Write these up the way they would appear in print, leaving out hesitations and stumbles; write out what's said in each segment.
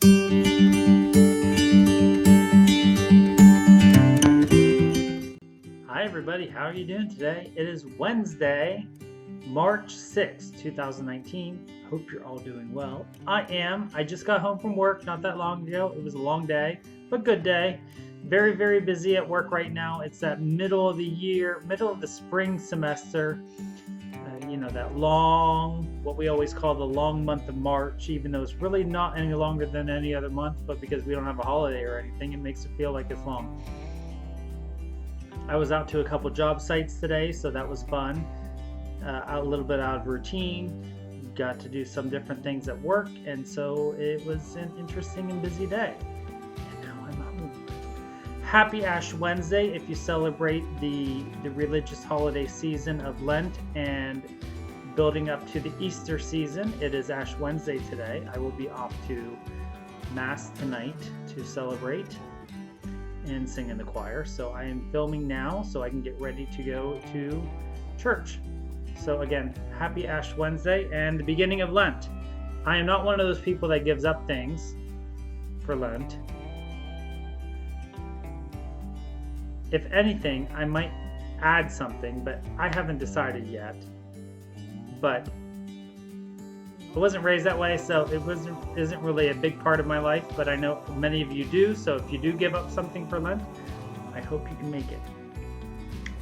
Hi everybody, how are you doing today? It is Wednesday, March 6th, 2019. Hope you're all doing well. I am. I just got home from work not that long ago. It was a long day, but good day. Very, very busy at work right now. It's that middle of the year, middle of the spring semester. That long, what we always call the long month of March, even though it's really not any longer than any other month, but because we don't have a holiday or anything, it makes it feel like it's long. I was out to a couple job sites today, so that was fun. A little bit out of routine. Got to do some different things at work, and so it was an interesting and busy day. And now I'm home. Happy Ash Wednesday if you celebrate the religious holiday season of Lent and building up to the Easter season. It is Ash Wednesday today. I will be off to Mass tonight to celebrate and sing in the choir. So I am filming now so I can get ready to go to church. So again, happy Ash Wednesday and the beginning of Lent. I am not one of those people that gives up things for Lent. If anything, I might add something, but I haven't decided yet. But I wasn't raised that way, so it isn't really a big part of my life, but I know many of you do, so if you do give up something for Lent, I hope you can make it.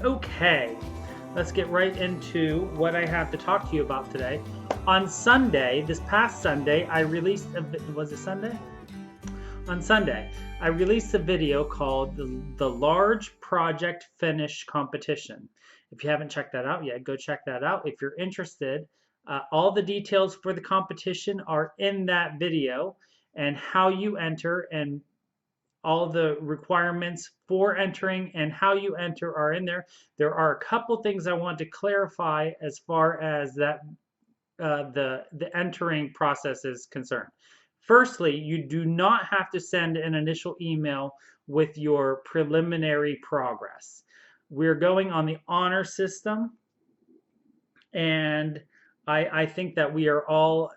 Okay, let's get right into what I have to talk to you about today. On Sunday, this past Sunday, I released was it Sunday? On Sunday, I released a video called the Large Project Finish Competition. If you haven't checked that out yet, go check that out. If you're interested, all the details for the competition are in that video, and how you enter and all the requirements for entering and how you enter are in there. There are a couple things I want to clarify as far as that the entering process is concerned. Firstly, you do not have to send an initial email with your preliminary progress. We're going on the honor system, and I think that we are all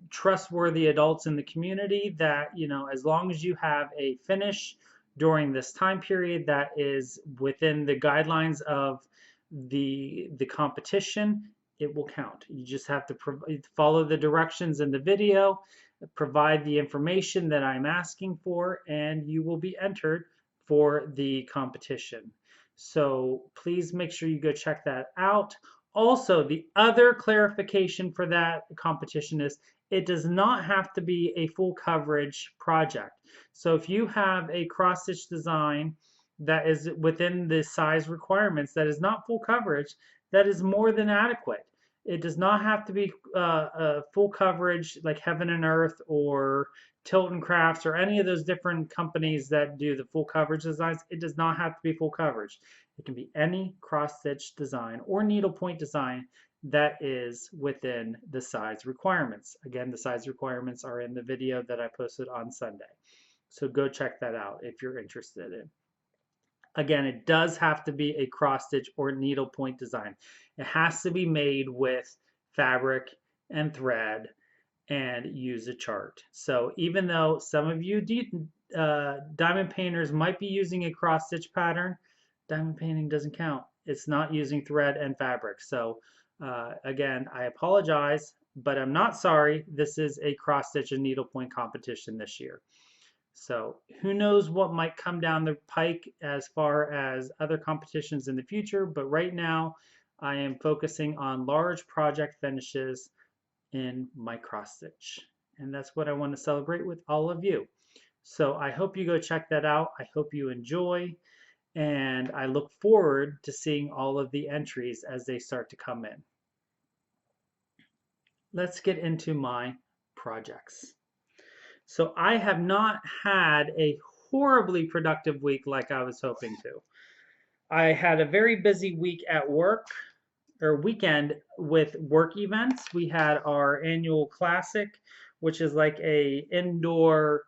trustworthy adults in the community that, as long as you have a finish during this time period that is within the guidelines of the competition, it will count. You just have to follow the directions in the video, provide the information that I'm asking for, and you will be entered for the competition. So please make sure you go check that out. Also, the other clarification for that competition is it does not have to be a full coverage project. So if you have a cross-stitch design that is within the size requirements, that is not full coverage, that is more than adequate. It does not have to be full coverage like Heaven and Earth or Tilton Crafts or any of those different companies that do the full coverage designs. It does not have to be full coverage. It can be any cross-stitch design or needlepoint design that is within the size requirements. Again, the size requirements are in the video that I posted on Sunday. So go check that out if you're interested in. Again, it does have to be a cross-stitch or needlepoint design. It has to be made with fabric and thread and use a chart. So even though some of you diamond painters might be using a cross-stitch pattern, diamond painting doesn't count. It's not using thread and fabric. So again, I apologize, but I'm not sorry. This is a cross-stitch and needlepoint competition this year. So who knows what might come down the pike as far as other competitions in the future, but right now I am focusing on large project finishes in my cross stitch. And that's what I want to celebrate with all of you. So I hope you go check that out. I hope you enjoy, and I look forward to seeing all of the entries as they start to come in. Let's get into my projects. So I have not had a horribly productive week like I was hoping to. I had a very busy week at work, or weekend, with work events. We had our annual classic, which is like a indoor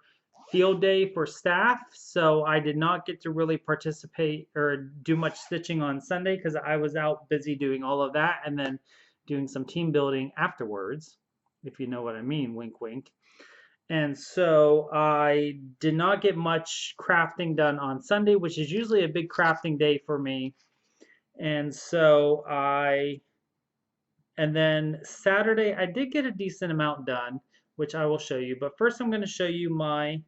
field day for staff. So I did not get to really participate or do much stitching on Sunday because I was out busy doing all of that and then doing some team building afterwards, if you know what I mean, wink, wink. And so I did not get much crafting done on Sunday, which is usually a big crafting day for me. And so and then Saturday I did get a decent amount done, which I will show you. But first I'm going to show you my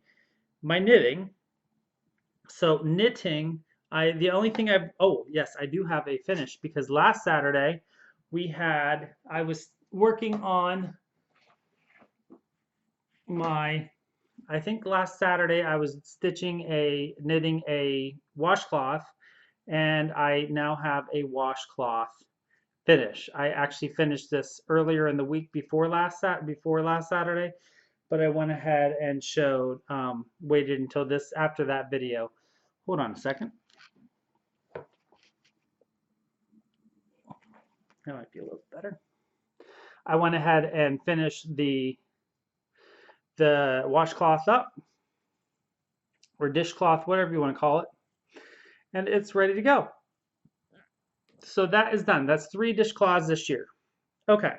knitting. So knitting, the only thing oh yes, I do have a finish because last Saturday I was working on I think last Saturday I was knitting a washcloth, and I now have a washcloth finish. I actually finished this earlier in the week before last Saturday, but I went ahead and waited until after that video. Hold on a second. That might be a little better. I went ahead and finished the washcloth up, or dishcloth, whatever you want to call it, and it's ready to go. So that is done. That's 3 dishcloths this year. Okay.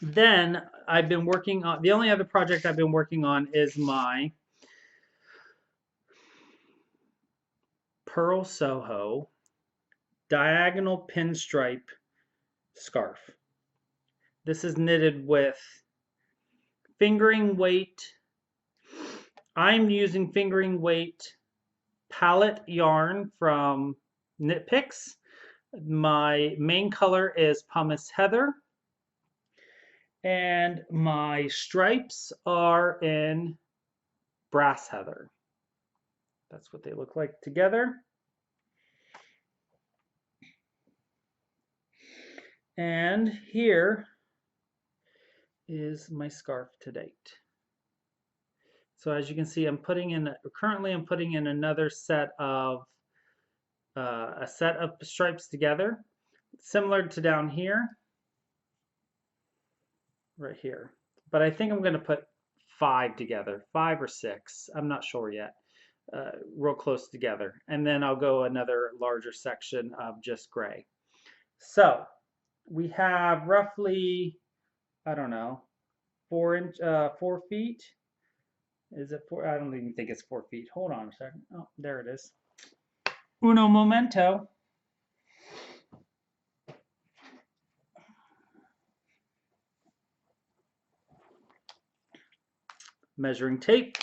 Then I've been working on, the only other project I've been working on is my Pearl Soho diagonal pinstripe scarf. This is knitted with fingering weight. I'm using fingering weight palette yarn from Knit Picks. My main color is Pumice Heather, and my stripes are in Brass Heather. That's what they look like together. And here is my scarf to date. So as you can see, currently I'm putting in another set of stripes together, similar to down here, right here. But I think I'm going to put 5 together, 5 or 6. I'm not sure yet. Real close together. And then I'll go another larger section of just gray. So we have roughly, I don't know, 4 feet. Is it 4? I don't even think it's 4 feet. Hold on a second. Oh, there it is. Uno momento. Measuring tape.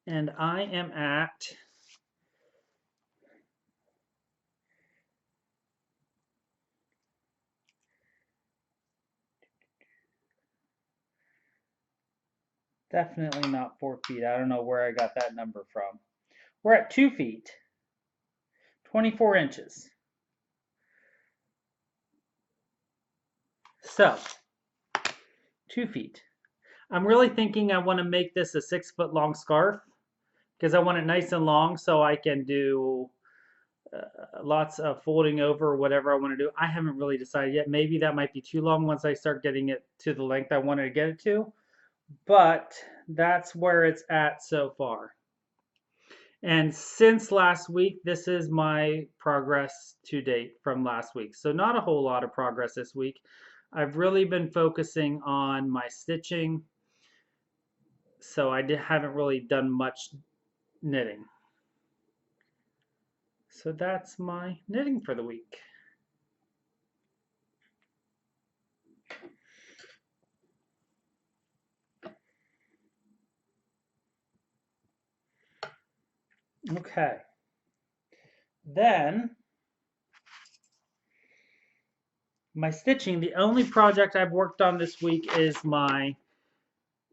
And I am at definitely not 4 feet. I don't know where I got that number from. We're at 2 feet, 24 inches. So, 2 feet. I'm really thinking I want to make this a 6-foot long scarf because I want it nice and long so I can do lots of folding over or whatever I want to do. I haven't really decided yet. Maybe that might be too long once I start getting it to the length I wanted to get it to. But that's where it's at so far. And since last week, this is my progress to date from last week. So not a whole lot of progress this week. I've really been focusing on my stitching. So I haven't really done much knitting. So that's my knitting for the week. Okay. Then my stitching, the only project I've worked on this week is my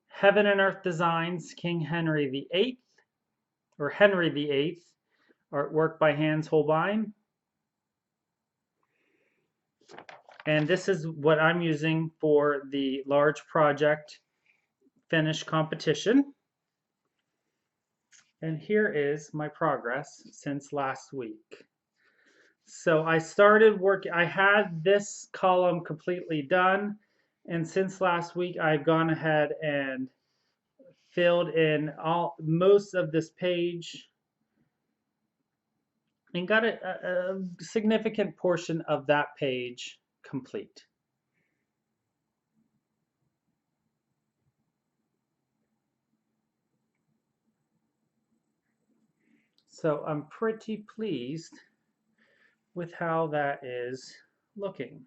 Heaven and Earth Designs King Henry VIII, or Henry VIII, artwork by Hans Holbein. And this is what I'm using for the large project finish competition. And here is my progress since last week. So I started working, I had this column completely done, and since last week I've gone ahead and filled in most of this page and got a significant portion of that page complete. So I'm pretty pleased with how that is looking.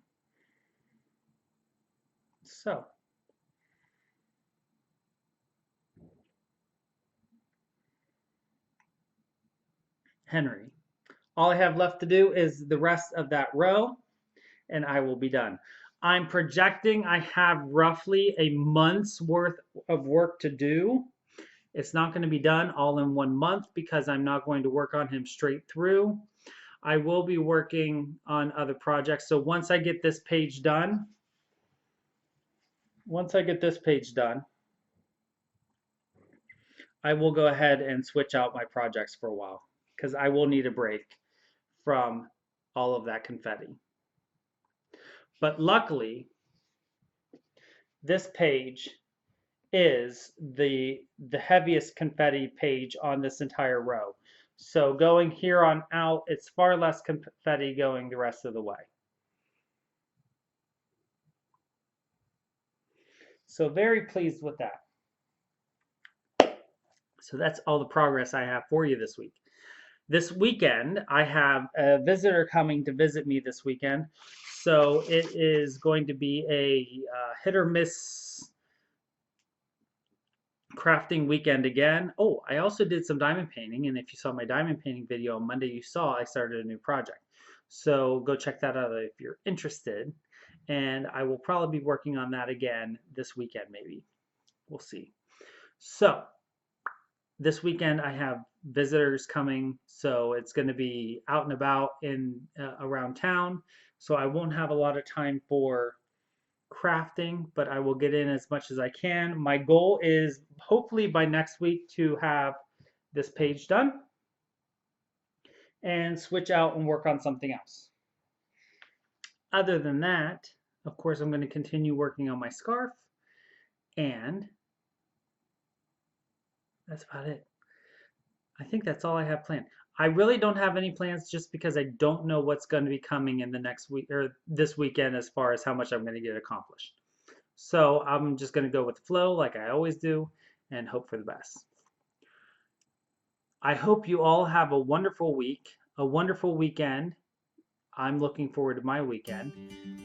So Henry, all I have left to do is the rest of that row and I will be done. I'm projecting I have roughly a month's worth of work to do. It's not going to be done all in 1 month because I'm not going to work on him straight through. I will be working on other projects. So once I get this page done, I will go ahead and switch out my projects for a while because I will need a break from all of that confetti. But luckily, this page is the heaviest confetti page on this entire row. So going here on out, it's far less confetti going the rest of the way. So very pleased with that. So that's all the progress I have for you this week. This weekend, I have a visitor coming to visit me this weekend. So it is going to be a hit or miss crafting weekend again. Oh, I also did some diamond painting, and if you saw my diamond painting video on Monday, you saw I started a new project. So go check that out if you're interested. And I will probably be working on that again this weekend, maybe. We'll see. So this weekend I have visitors coming, so it's going to be out and about in around town. So I won't have a lot of time for crafting, but I will get in as much as I can. My goal is hopefully by next week to have this page done and switch out and work on something else. Other than that, of course, I'm going to continue working on my scarf, and that's about it. I think that's all I have planned. I really don't have any plans just because I don't know what's going to be coming in the next week or this weekend as far as how much I'm going to get accomplished. So I'm just going to go with the flow like I always do and hope for the best. I hope you all have a wonderful week, a wonderful weekend. I'm looking forward to my weekend.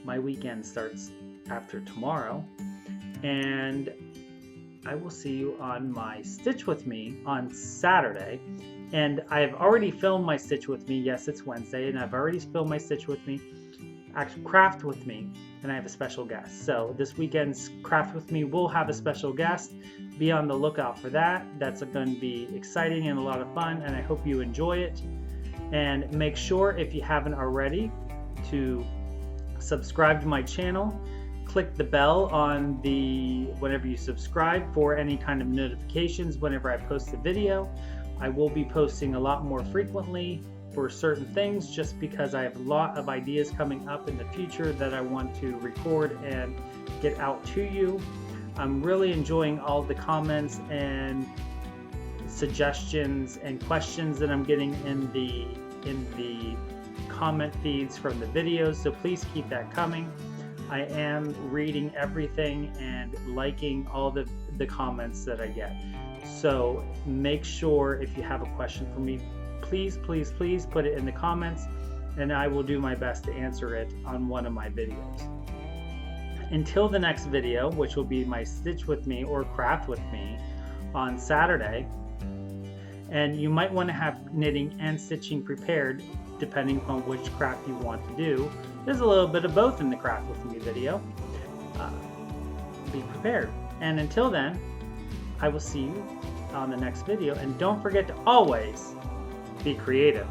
My weekend starts after tomorrow, and I will see you on my Stitch With Me on Saturday. And I've already filmed my Stitch With Me. Yes, it's Wednesday, and I've already filmed my Stitch With Me, actually Craft With Me, and I have a special guest. So this weekend's Craft With Me will have a special guest. Be on the lookout for that. That's going to be exciting and a lot of fun, and I hope you enjoy it. And make sure, if you haven't already, to subscribe to my channel. Click the bell on whenever you subscribe for any kind of notifications whenever I post a video. I will be posting a lot more frequently for certain things just because I have a lot of ideas coming up in the future that I want to record and get out to you. I'm really enjoying all the comments and suggestions and questions that I'm getting in the comment feeds from the videos, so please keep that coming. I am reading everything and liking all the comments that I get. So make sure if you have a question for me, please put it in the comments, and I will do my best to answer it on one of my videos. Until the next video, which will be my Stitch With Me or Craft With Me on Saturday, and you might want to have knitting and stitching prepared depending on which craft you want to do. There's a little bit of both in the Craft With Me video. Be prepared. And until then, I will see you on the next video. And don't forget to always be creative.